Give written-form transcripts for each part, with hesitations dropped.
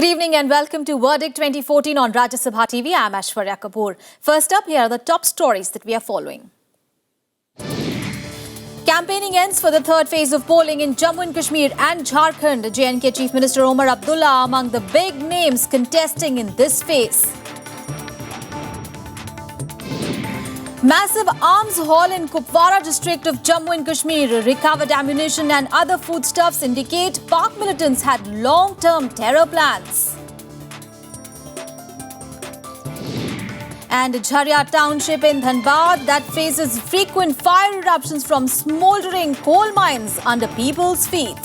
Good evening and welcome to Verdict 2014 on Rajya Sabha TV. I'm Aishwarya Kapoor. First up, here are the top stories that we are following. Campaigning ends for the third phase of polling in Jammu and Kashmir and Jharkhand. JNK Chief Minister Omar Abdullah among the big names contesting in this phase. Massive arms haul in Kupwara district of Jammu and Kashmir. Recovered ammunition and other foodstuffs indicate Pak militants had long-term terror plans. And Jharya township in Dhanbad that faces frequent fire eruptions from smouldering coal mines under people's feet.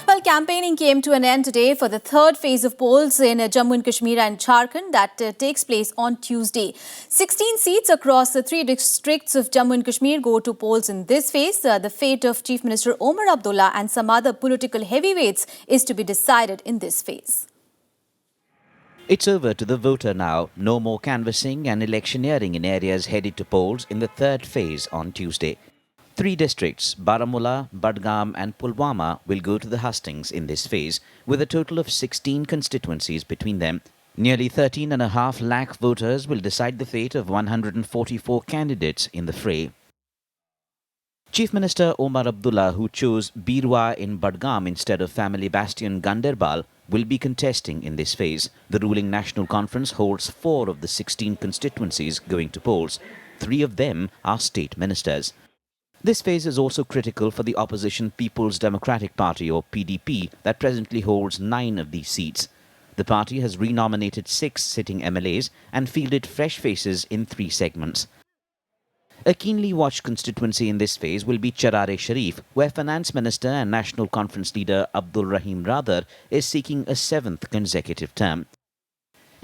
Well, campaigning came to an end today for the third phase of polls in Jammu and Kashmir and Jharkhand that takes place on Tuesday. 16 seats across the three districts of Jammu and Kashmir go to polls in this phase. The fate of Chief Minister Omar Abdullah and some other political heavyweights is to be decided in this phase. It's over to the voter now. No more canvassing and electioneering in areas headed to polls in the third phase on Tuesday. Three districts, Baramulla, Budgam and Pulwama, will go to the hustings in this phase, with a total of 16 constituencies between them. Nearly 13.5 lakh voters will decide the fate of 144 candidates in the fray. Chief Minister Omar Abdullah, who chose Birwa in Budgam instead of family bastion Ganderbal, will be contesting in this phase. The ruling National Conference holds 4 of the 16 constituencies going to polls. 3 of them are state ministers. This phase is also critical for the opposition People's Democratic Party or PDP that presently holds 9 of these seats. The party has renominated 6 sitting MLAs and fielded fresh faces in 3 segments. A keenly watched constituency in this phase will be Charare Sharif, where Finance Minister and National Conference leader Abdul Rahim Radar is seeking a 7th consecutive term.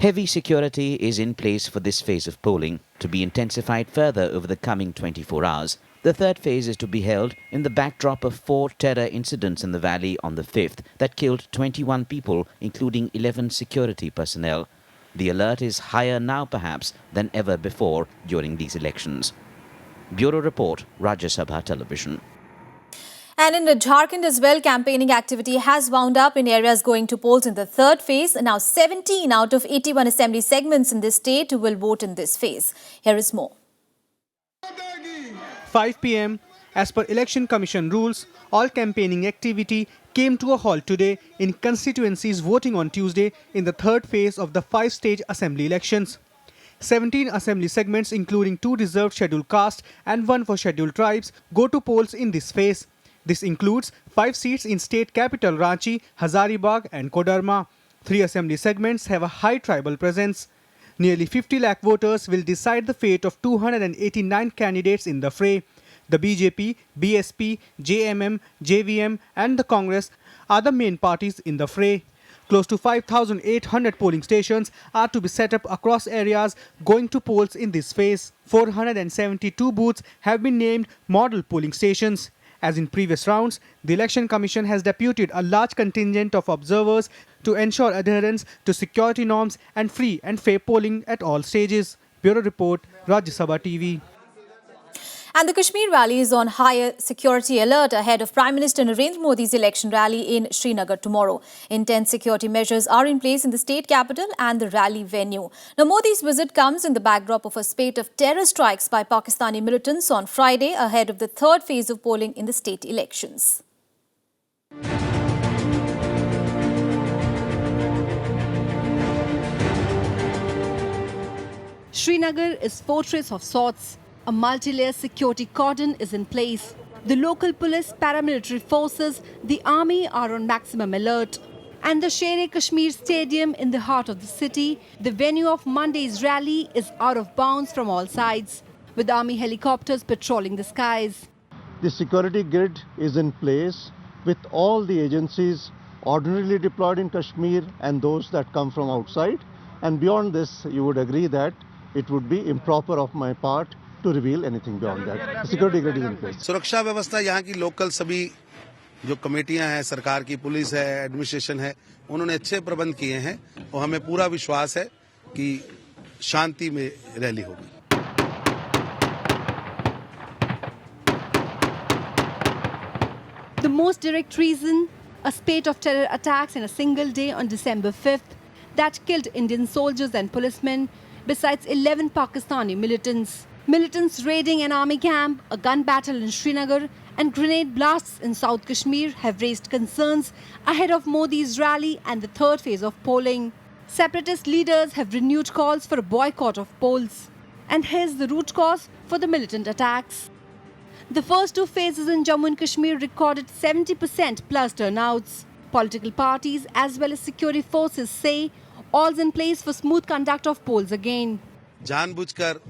Heavy security is in place for this phase of polling, to be intensified further over the coming 24 hours. The third phase is to be held in the backdrop of 4 terror incidents in the valley on the 5th that killed 21 people, including 11 security personnel. The alert is higher now perhaps than ever before during these elections. Bureau Report, Rajya Sabha Television. And in Jharkhand as well, campaigning activity has wound up in areas going to polls in the third phase. Now 17 out of 81 assembly segments in this state will vote in this phase. Here is more. 5 p.m. As per Election Commission rules, all campaigning activity came to a halt today in constituencies voting on Tuesday in the third phase of the 5-stage assembly elections. 17 assembly segments, including 2 reserved scheduled caste and 1 for scheduled tribes, go to polls in this phase. This includes 5 seats in state capital Ranchi, Hazaribagh and Kodarma. 3 assembly segments have a high tribal presence. Nearly 50 lakh voters will decide the fate of 289 candidates in the fray. The BJP, BSP, JMM, JVM and the Congress are the main parties in the fray. Close to 5,800 polling stations are to be set up across areas going to polls in this phase. 472 booths have been named model polling stations. As in previous rounds, the Election Commission has deputed a large contingent of observers to ensure adherence to security norms and free and fair polling at all stages. Bureau Report, Rajya Sabha TV. And the Kashmir Valley is on higher security alert ahead of Prime Minister Narendra Modi's election rally in Srinagar tomorrow. Intense security measures are in place in the state capital and the rally venue. Now, Modi's visit comes in the backdrop of a spate of terror strikes by Pakistani militants on Friday ahead of the third phase of polling in the state elections. Srinagar is fortress of sorts. A multi-layer security cordon is in place. The local police, paramilitary forces, the army are on maximum alert. And the Sher-e-Kashmir Stadium in the heart of the city, the venue of Monday's rally, is out of bounds from all sides, with army helicopters patrolling the skies. The security grid is in place with all the agencies ordinarily deployed in Kashmir and those that come from outside. And beyond this, you would agree that it would be improper of my part to reveal anything beyond that. The security grid is in place. सुरक्षा व्यवस्था यहाँ की local सभी जो कमेटियां हैं, सरकार की पुलिस है, एडमिनिस्ट्रेशन है, उन्होंने अच्छे प्रबंध किए हैं और हमें पूरा विश्वास है कि शांति में रैली होगी। The most direct reason, a spate of terror attacks in a single day on December 5th that killed Indian soldiers and policemen, besides 11 Pakistani militants. Militants raiding an army camp, a gun battle in Srinagar, and grenade blasts in South Kashmir have raised concerns ahead of Modi's rally and the third phase of polling. Separatist leaders have renewed calls for a boycott of polls. And here's the root cause for the militant attacks. The first two phases in Jammu and Kashmir recorded 70% plus turnouts. Political parties as well as security forces say all's in place for smooth conduct of polls again. जानबूझकर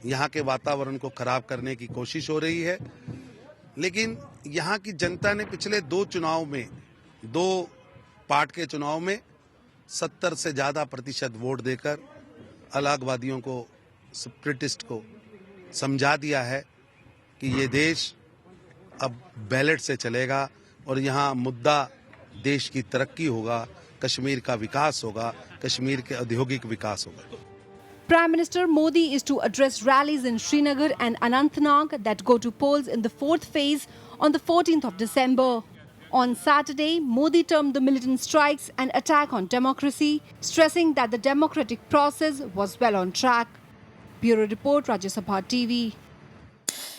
यहाँ के वातावरण को खराब करने की कोशिश हो रही है, लेकिन यहाँ की जनता ने पिछले दो पार्ट के चुनाव में 70 से ज्यादा प्रतिशत वोट देकर अलगाववादियों को, सेपरेटिस्ट को समझा दिया है कि ये देश अब बैलेट से चलेगा और यहाँ मुद्दा देश की तरक्की होगा, कश्मीर का विकास होगा, कश्मीर के औद्योगिक विकास होगा. Prime Minister Modi is to address rallies in Srinagar and Anantnag that go to polls in the fourth phase on the 14th of December. On Saturday, Modi termed the militant strikes an attack on democracy, stressing that the democratic process was well on track. Bureau Report, Rajya Sabha TV.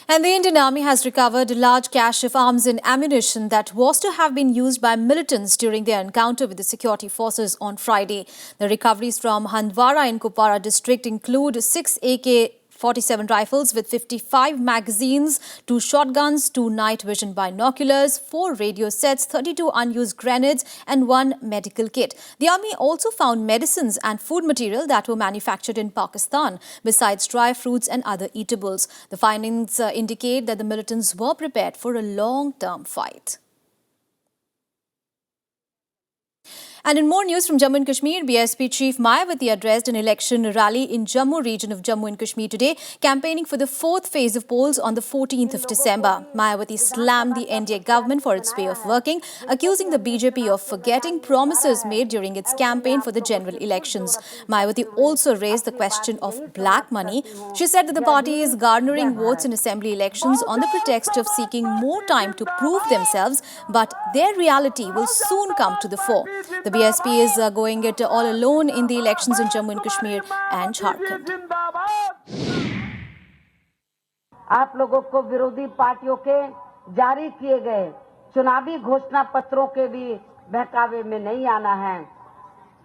And the Indian Army has recovered a large cache of arms and ammunition that was to have been used by militants during their encounter with the security forces on Friday. The recoveries from Handwara in Kupwara district include 6 AK-47 rifles with 55 magazines, 2 shotguns, 2 night vision binoculars, 4 radio sets, 32 unused grenades and 1 medical kit. The army also found medicines and food material that were manufactured in Pakistan, besides dry fruits and other eatables. The findings indicate that the militants were prepared for a long-term fight. And in more news from Jammu and Kashmir, BSP Chief Mayawati addressed an election rally in Jammu region of Jammu and Kashmir today, campaigning for the fourth phase of polls on the 14th of December. Mayawati slammed the NDA government for its way of working, accusing the BJP of forgetting promises made during its campaign for the general elections. Mayawati also raised the question of black money. She said that the party is garnering votes in assembly elections on the pretext of seeking more time to prove themselves, but their reality will soon come to the fore. The BSP is going it all alone in the elections in Jammu and Kashmir and Jharkhand. आप लोगों को विरोधी पार्टियों के जारी किए गए चुनावी घोषणा पत्रों के भी बहकावे में नहीं आना है,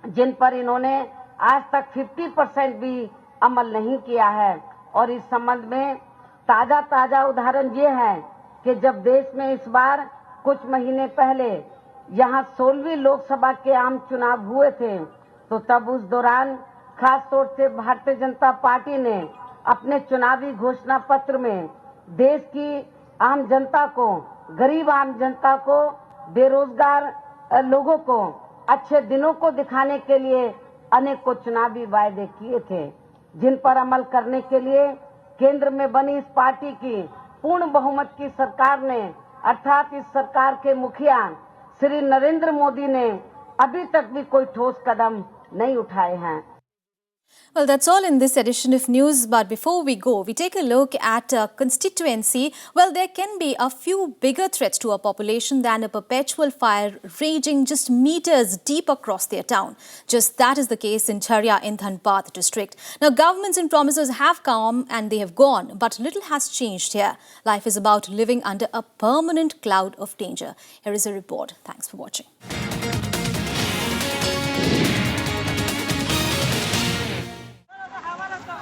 जिन पर इन्होंने आज तक 50% भी अमल नहीं किया है. और इस संबंध में ताजा उदाहरण ये है कि जब देश में इस बार कुछ महीने पहले यहाँ 16वीं लोकसभा के आम चुनाव हुए थे, तो तब उस दौरान खास तौर से भारतीय जनता पार्टी ने अपने चुनावी घोषणा पत्र में देश की आम जनता को, गरीब आम जनता को, बेरोजगार लोगों को अच्छे दिनों को दिखाने के लिए अनेकों चुनावी वायदे किए थे, जिन पर अमल करने के लिए केंद्र में बनी इस पार्टी की पूर्ण बहुमत की सरकार ने, अर्थात इस सरकार के मुखिया श्री नरेंद्र मोदी ने अभी तक भी कोई ठोस कदम नहीं उठाए हैं. Well, that's all in this edition of news. But before we go, we take a look at a constituency. Well, there can be a few bigger threats to our population than a perpetual fire raging just meters deep across their town. Just that is the case in Jharkhand in Dhanbad district. Now, governments and promises have come and they have gone, but little has changed here. Life is about living under a permanent cloud of danger. Here is a report. Thanks for watching.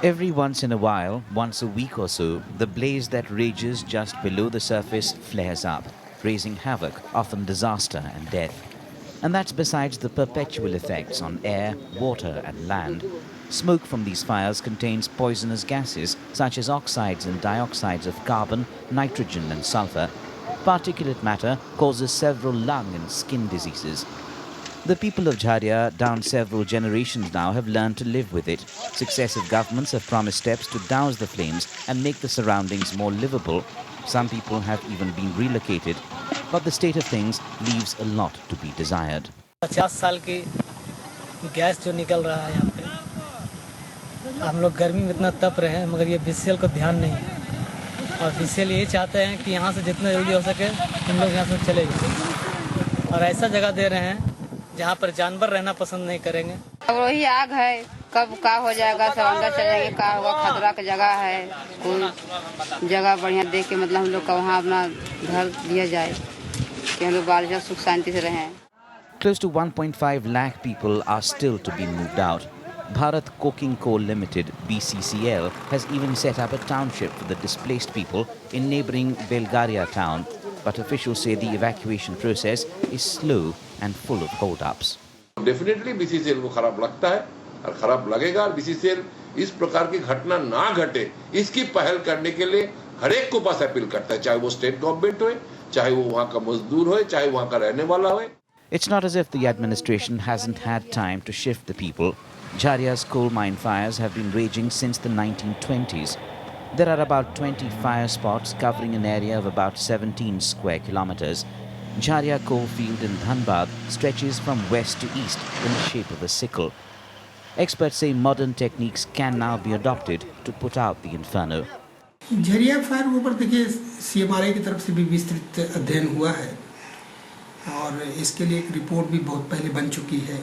Every once in a while, once a week or so, the blaze that rages just below the surface flares up, raising havoc, often disaster and death. And that's besides the perpetual effects on air, water and land. Smoke from these fires contains poisonous gases such as oxides and dioxides of carbon, nitrogen and sulfur. Particulate matter causes several lung and skin diseases. The people of Rajya, down several generations now, have learned to live with it. Successive governments have promised steps to douse the flames and make the surroundings more livable. Some people have even been relocated. But the state of things leaves a lot to be desired. 50 साल की gas जो निकल रहा है यहाँ पे, हम लोग गर्मी में इतना तप रहे हैं, मगर ये बीसीएल को ध्यान नहीं है. ऑफिशियल यही चाहते हैं कि यहाँ से जितना जल्दी हो सके हम लोग यहाँ से चले जाएं और ऐसा जगह दे रहे हैं जहाँ पर जानवर रहना पसंद नहीं करेंगे। अब वही आग है, कब का हो जाएगा, सब अंदर चले जाएंगे, का होगा, खतरा की जगह है, कोई जगह बढ़िया देख के मतलब हम लोग का वहाँ अपना घर दिया जाए कि हम लोग बाल सुख शांति से रहें। Close to 1.5 lakh people are still to be moved out. Bharat Coking Coal Limited, BCCL, has even set up a township for the displaced people in neighbouring Belgaria town. But officials say the evacuation process is slow and full of hold-ups. Definitely BCCL को खराब लगता है और खराब लगेगा। और BCCL इस प्रकार की घटना ना घटे इसकी पहल करने के लिए हर एक को पास अपील करता है, चाहे वो स्टेट गवर्नमेंट हो, चाहे वो वहाँ का मजदूर हो, चाहे वहाँ का रहने वाला हो। It's not as if the administration hasn't had time to shift the people. Jharia's coal mine fires have been raging since the 1920s. There are about 20 fire spots covering an area of about 17 square kilometers. Jharia coal field in Dhanbad stretches from west to east in the shape of a sickle. Experts say modern techniques can now be adopted to put out the inferno. Jharia fire के ऊपर देखिए CMRI की तरफ से भी विस्तृत अध्ययन हुआ है और इसके लिए एक रिपोर्ट भी बहुत पहले बन चुकी है।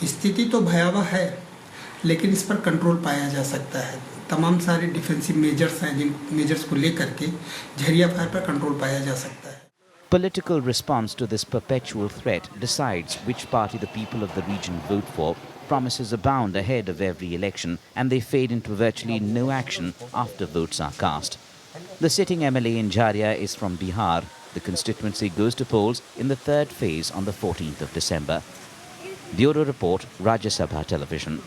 स्थिति तो भयावह है लेकिन इस पर कंट्रोल पाया जा सकता है। तमाम सारे डिफेंसिव मेजर्स हैं जिन मेजर्स को लेकर के झरिया फायर पर कंट्रोल पाया जा सकता है। Political response to this perpetual threat decides which party the people of the region vote for. Promises abound ahead of every election and they fade into virtually no action after votes are cast. The sitting MLA in Jharia is from Bihar. The constituency goes to polls in the third phase on the 14th of December. Bureau Report, Rajya Sabha Television.